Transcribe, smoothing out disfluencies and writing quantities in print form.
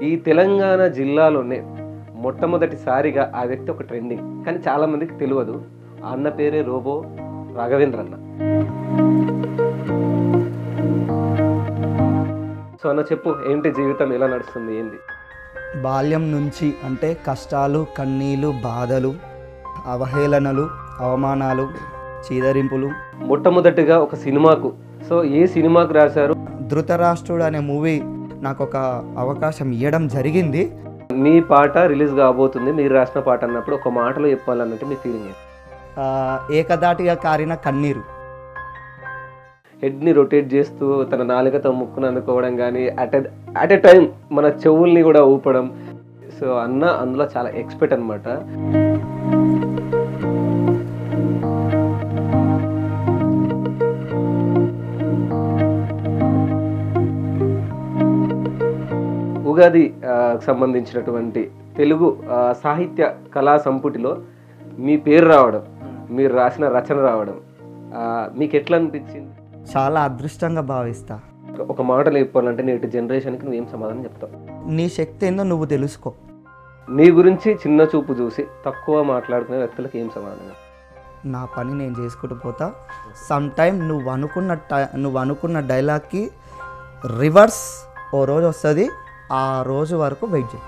ఈ తెలంగాణ జిల్లాలోనే మొట్టమొదటిసారిగా ఆ వ్యక్తి ఒక ట్రెండింగ్, కానీ చాలా మందికి తెలియదు. ఆ అన్న పేరే రోబో రాఘవేంద్ర అన్న. సో అన్న చెప్పు, ఏంటి జీవితం ఎలా నడుస్తుంది, ఏంది? బాల్యం నుంచి అంటే కష్టాలు, కన్నీళ్ళు, బాధలు, అవహేళనలు, అవమానాలు, చీదరింపులు. మొట్టమొదటిగా ఒక సినిమాకు, సో ఏ సినిమాకు రాశారు? ధృతరాష్ట్రుడు అనే మూవీ నాకు ఒక అవకాశం ఇవ్వడం జరిగింది. మీ పాట రిలీజ్ కాబోతుంది, మీరు రాసిన పాట అన్నప్పుడు ఒక మాటలో చెప్పాలన్నట్టు మీ ఫీలింగ్? ఏకదాటిగా కారిన కన్నీరు. హెడ్ని రొటేట్ చేస్తూ తన నాలుకతో ముక్కును అందుకోవడం కానీ, అట్ ఎ టైం మన చెవుల్ని కూడా ఊపడం. సో అన్న అందులో చాలా ఎక్స్పర్ట్ అనమాట. ఉగాది సంబంధించినటువంటి తెలుగు సాహిత్య కళా సంపుటిలో మీ పేరు రావడం, మీరు రాసిన రచన రావడం మీకు ఎట్లా అనిపించింది? చాలా అదృష్టంగా భావిస్తా. ఒక మాటలో చెప్పాలంటే నేటి జనరేషన్కి నువ్వేం సమాధానం చెప్తావు? నీ శక్తి ఏందో నువ్వు తెలుసుకో. నీ గురించి చిన్న చూపు చూసి తక్కువ మాట్లాడుకునే వ్యక్తులకు ఏం సమాధానం? నా పని నేను చేసుకుంటూ పోతా. సమ్ టైమ్ నువ్వు అనుకున్న డైలాగ్కి రివర్స్ ఓ రోజు వస్తుంది. ఆ రోజు వరకు వెయిట్ చేయి.